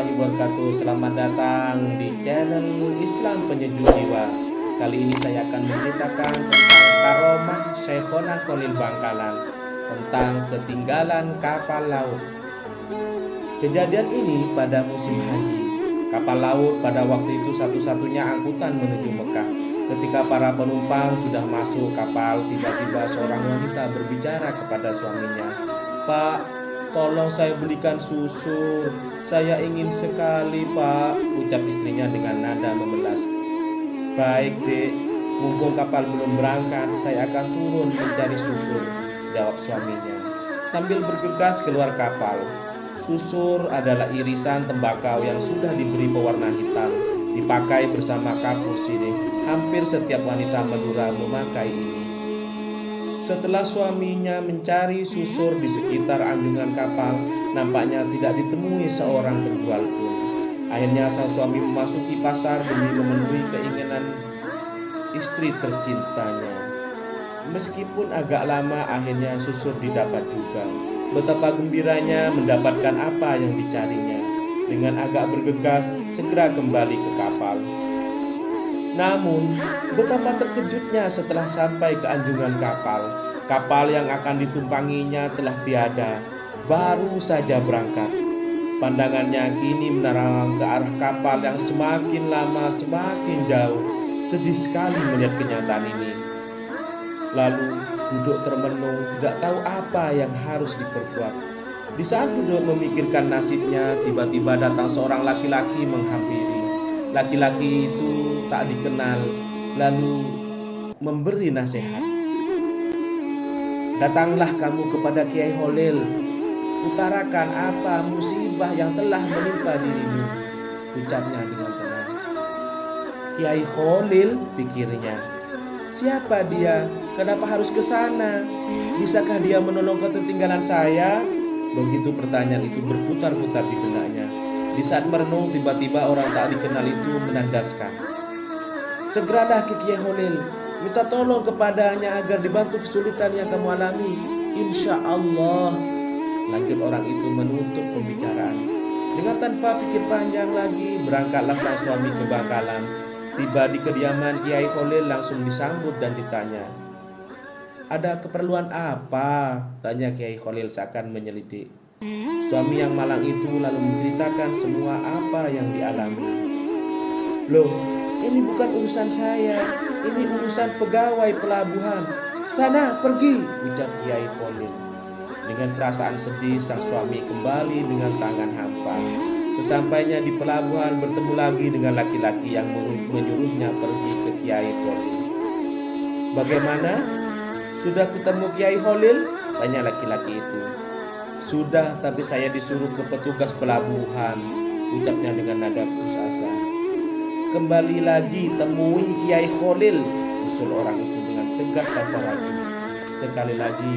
warahmatullahi wabarakatuh. Selamat datang di channel Islam Penyejuk Jiwa. Kali ini saya akan menceritakan tentang karomah Syekhona Khalil Bangkalan, tentang ketinggalan kapal laut. Kejadian ini pada musim haji. Kapal laut pada waktu itu satu-satunya angkutan menuju Mekah. Ketika para penumpang sudah masuk kapal, tiba-tiba seorang wanita berbicara kepada suaminya. "Pak, tolong saya belikan susu. Saya ingin sekali, Pak," ucap istrinya dengan nada memelas. "Baik, Dek. Mumpung kapal belum berangkat, saya akan turun mencari susur," jawab suaminya sambil bergegas keluar kapal. Susur adalah irisan tembakau yang sudah diberi pewarna hitam, dipakai bersama kapur sirih. Hampir setiap wanita Madura memakai ini. Setelah suaminya mencari susur di sekitar anjungan kapal, nampaknya tidak ditemui seorang penjual pun. Akhirnya sang suami memasuki pasar demi memenuhi keinginan istri tercintanya. Meskipun agak lama, akhirnya susur didapat juga. Betapa gembiranya mendapatkan apa yang dicarinya. Dengan agak bergegas, segera kembali ke kapal. Namun, betapa terkejutnya setelah sampai ke anjungan kapal. Kapal yang akan ditumpanginya telah tiada, baru saja berangkat. Pandangannya kini menerang ke arah kapal yang semakin lama semakin jauh. Sedih sekali melihat kenyataan ini. Lalu duduk termenung, tidak tahu apa yang harus diperbuat. Di saat duduk memikirkan nasibnya, tiba-tiba datang seorang laki-laki menghampiri. Laki-laki itu tak dikenal, lalu memberi nasihat. "Datanglah kamu kepada Kiai Khalil, utarakan apa musibah yang telah menimpa dirimu," ucapnya dengan tenang. "Kiai Khalil," pikirnya. "Siapa dia? Kenapa harus ke sana? Bisakah dia menolong ketertinggalan saya?" Begitu pertanyaan itu berputar-putar di benaknya. Di saat merenung, tiba-tiba orang tak dikenal itu menandaskan. "Segeralah ke Kiai Khalil, minta tolong kepadanya agar dibantu kesulitan yang kamu alami. Insya Allah," lanjut orang itu menutup pembicaraan. Dengan tanpa pikir panjang lagi, berangkatlah sang suami ke Bangkalan. Tiba di kediaman Kiai Khalil, langsung disambut dan ditanya. "Ada keperluan apa?" tanya Kiai Khalil seakan menyelidik. Suami yang malang itu lalu menceritakan semua apa yang dialami. "Loh, ini bukan urusan saya, ini urusan pegawai pelabuhan. Sana, pergi," ucap Kiai Khalil. Dengan perasaan sedih, sang suami kembali dengan tangan hampa. Sesampainya di pelabuhan, bertemu lagi dengan laki-laki yang menyuruhnya pergi ke Kiai Khalil. "Bagaimana? Sudah ketemu Kiai Khalil?" tanya laki-laki itu. "Sudah, tapi saya disuruh ke petugas pelabuhan," ucapnya dengan nada putus asa. "Kembali lagi temui Kiai Khalil," usul orang itu dengan tegas tanpa ragu. Sekali lagi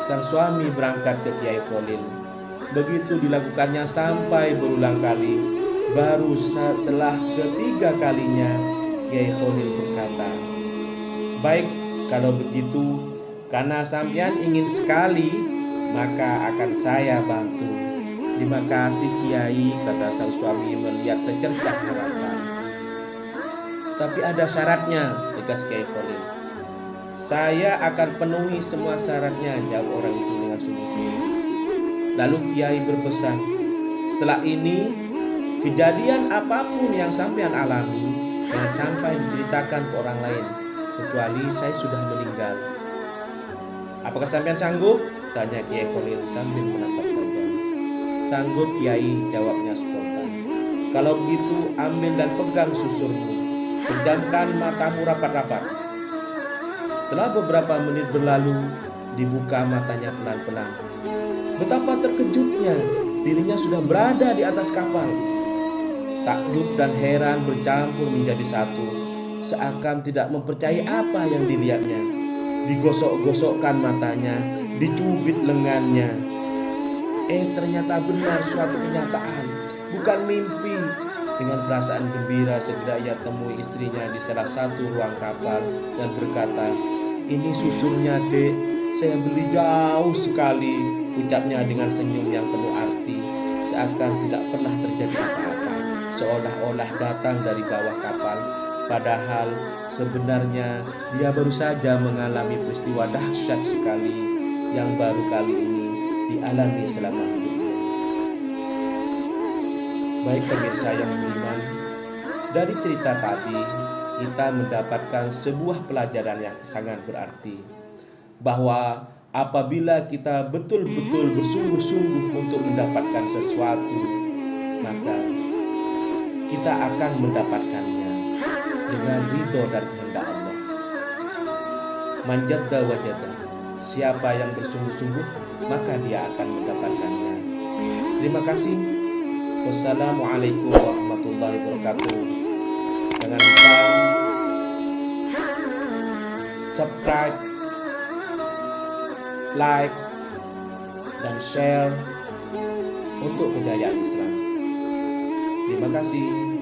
sang suami berangkat ke Kiai Khalil. Begitu dilakukannya sampai berulang kali. Baru setelah ketiga kalinya Kiai Khalil berkata, "Baik, kalau begitu, karena sampean ingin sekali, maka akan saya bantu." "Terima kasih Kiai," kata sang suami melihat secercah harapan. "Tapi ada syaratnya," tegas Kiai Khalil. "Saya akan penuhi semua syaratnya," jawab orang itu dengan sungguh-sungguh. Lalu Kiai berpesan, "Setelah ini, kejadian apapun yang sampean alami, jangan sampai diceritakan ke orang lain, kecuali saya sudah meninggal." "Apakah sampean sanggup?" tanya Kiai Khalil sambil menatap tajam. "Sanggup Kiai," jawabnya spontan. "Kalau begitu, ambil dan pegang susurmu. Pejamkan matamu rapat-rapat." Setelah beberapa menit berlalu, dibuka matanya pelan-pelan. Betapa terkejutnya, dirinya sudah berada di atas kapal. Takjub dan heran bercampur menjadi satu, seakan tidak mempercayai apa yang dilihatnya. Digosok-gosokkan matanya, dicubit lengannya. Ternyata benar suatu kenyataan, bukan mimpi. Dengan perasaan gembira, segera ia temui istrinya di salah satu ruang kapal dan berkata, "Ini susurnya, Dek. Saya beli jauh sekali," ucapnya dengan senyum yang penuh arti, seakan tidak pernah terjadi seolah-olah datang dari bawah kapal, padahal sebenarnya dia baru saja mengalami peristiwa dahsyat sekali yang baru kali ini dialami selama hidupnya. Baik pemirsa yang budiman, dari cerita tadi kita mendapatkan sebuah pelajaran yang sangat berarti, bahwa apabila kita betul-betul bersungguh-sungguh untuk mendapatkan sesuatu, maka kita akan mendapatkannya dengan ridho dan kehendak Allah. Manjadda wajada, siapa yang bersungguh-sungguh maka dia akan mendapatkannya. Terima kasih. Wassalamualaikum warahmatullahi wabarakatuh. Jangan lupa subscribe, like, dan share untuk kejayaan Islam. Terima kasih.